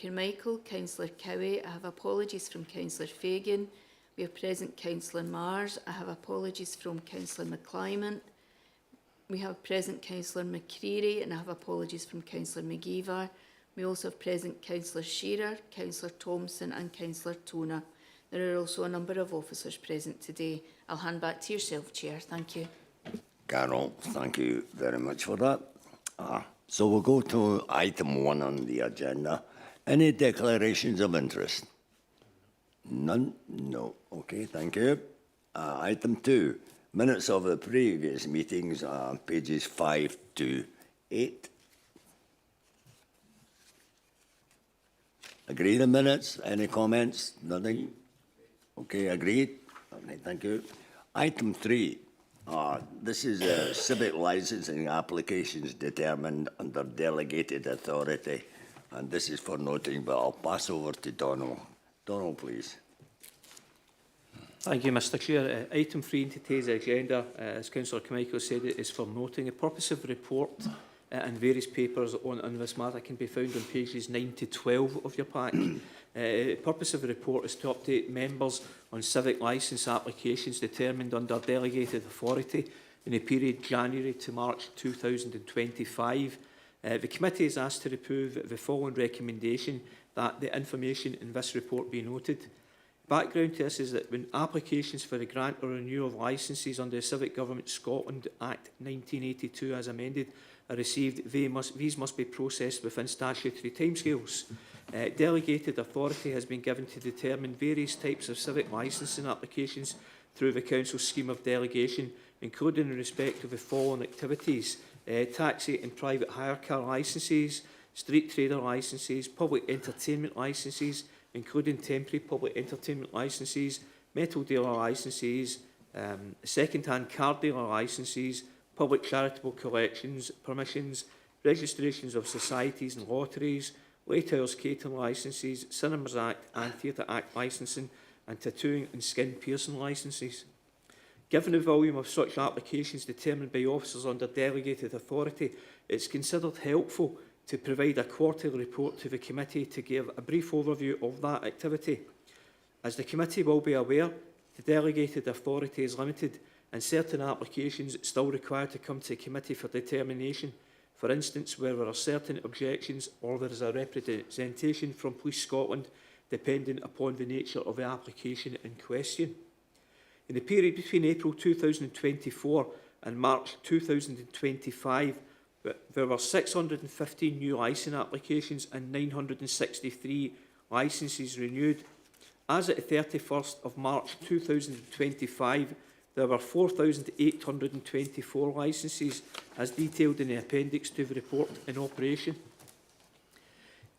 Carmichael, Councillor Cowie. I have apologies from Councillor Fagan. We have present Councillor Mars. I have apologies from Councillor McClymont. We have present Councillor McCreary, and I have apologies from Councillor McGeever. We also have present Councillor Shearer, Councillor Thompson and Councillor Toner. There are also a number of officers present today. I'll hand back to yourself, Chair. Thank you. Carol, thank you very much for that. So we'll go to item 1 on the agenda. Any declarations of interest? None? No. Okay, thank you. Item 2, minutes of the previous meetings, pages 5 to 8. Agree the minutes? Any comments? Nothing? Okay, agreed. Okay, thank you. Item 3. This is civic licensing applications determined under delegated authority, and this is for noting, but I'll pass over to Donald. Donald, please. Thank you, Mr Chair. Item 3 in today's agenda, as Councillor Carmichael said, it is for noting. The purpose of the report and various papers on this matter can be found on pages 9 to 12 of your pack. The purpose of the report is to update members on civic licence applications determined under delegated authority in the period January to March 2025. The committee is asked to approve the following recommendation: that the information in this report be noted. Background to this is that when applications for the grant or renewal of licences under the Civic Government Scotland Act 1982 as amended are received, these must be processed within statutory timescales. Delegated authority has been given to determine various types of civic licensing applications through the Council's scheme of delegation, including in respect of the following activities: taxi and private hire car licences, street trader licences, public entertainment licences, including temporary public entertainment licences, metal dealer licences, second-hand car dealer licences, public charitable collections permissions, registrations of societies and lotteries, late hours catering licences, Cinemas Act and Theatre Act licensing, and tattooing and skin piercing licences. Given the volume of such applications determined by officers under delegated authority, it is considered helpful to provide a quarterly report to the committee to give a brief overview of that activity. As the committee will be aware, the delegated authority is limited and certain applications still require to come to the committee for determination. For instance, where there are certain objections or there is a representation from Police Scotland depending upon the nature of the application in question. In the period between April 2024 and March 2025, there were 615 new licence applications and 963 licences renewed. As at the 31st of March 2025, there were 4,824 licences, as detailed in the appendix to the report, in operation.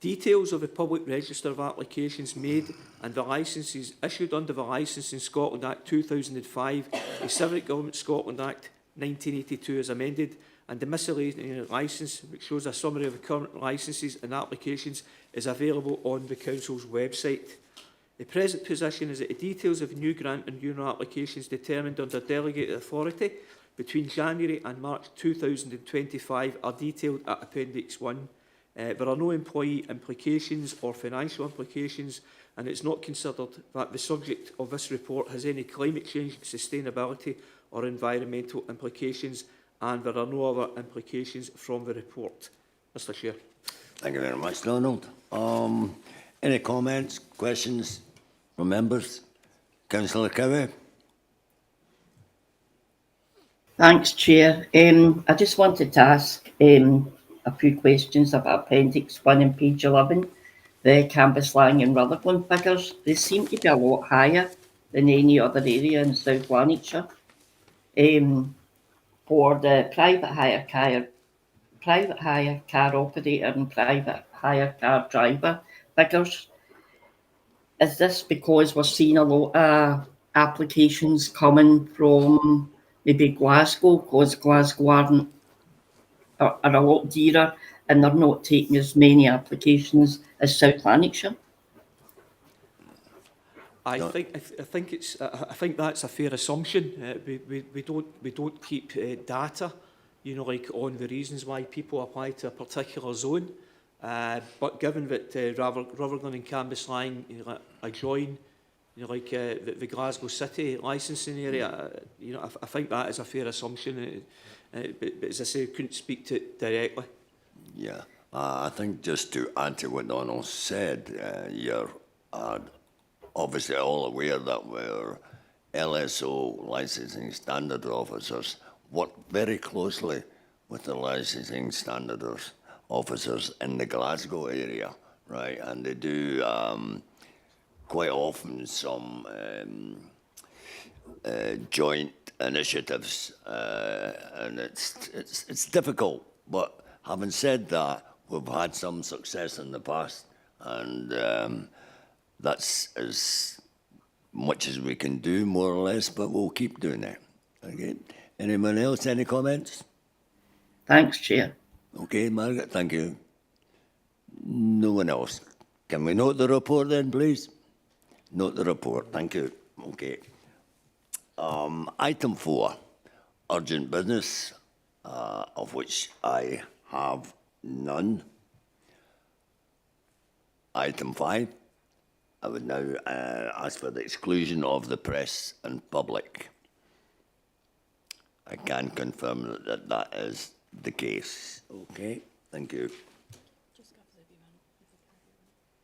Details of the public register of applications made and the licences issued under the Licensing Scotland Act 2005, the Civic Government Scotland Act 1982 as amended, and the miscellaneous licence, which shows a summary of the current licences and applications, is available on the Council's website. The present position is that the details of new grant and renewal applications determined under delegated authority between January and March 2025 are detailed at Appendix 1. There are no employee implications or financial implications, and it's not considered that the subject of this report has any climate change, sustainability or environmental implications, and there are no other implications from the report. Mr Chair. Thank you very much, Donald. Any comments, questions from members? Councillor Cowie. Thanks, Chair. I just wanted to ask a few questions about Appendix 1 and page 11. The Cambuslang and Rutherglen figures, they seem to be a lot higher than any other area in South Lanarkshire. For the private hire car operator and private hire car driver figures, is this because we're seeing a lot of applications coming from maybe Glasgow, because Glasgow are a lot dearer and they're not taking as many applications as South Lanarkshire? I think that's a fair assumption. We don't keep data, like on the reasons why people apply to a particular zone. But given that Rutherglen and Cambuslang adjoin, the Glasgow City licensing area, I think that is a fair assumption. But as I say, I couldn't speak to it directly. Yeah, I think just to add to what Donald said, you're obviously all aware that we're LSO licensing standard officers work very closely with the licensing standard officers in the Glasgow area, right? And they do quite often some joint initiatives, and it's difficult. But having said that, we've had some success in the past, and that's as much as we can do, more or less. But we'll keep doing it. Okay. Anyone else? Any comments? Thanks, Chair. Okay, Margaret. Thank you. No one else. Can we note the report then, please? Note the report. Thank you. Okay. Item 4, urgent business, of which I have none. Item 5, I would now ask for the exclusion of the press and public. I can confirm that that is the case. Okay, thank you.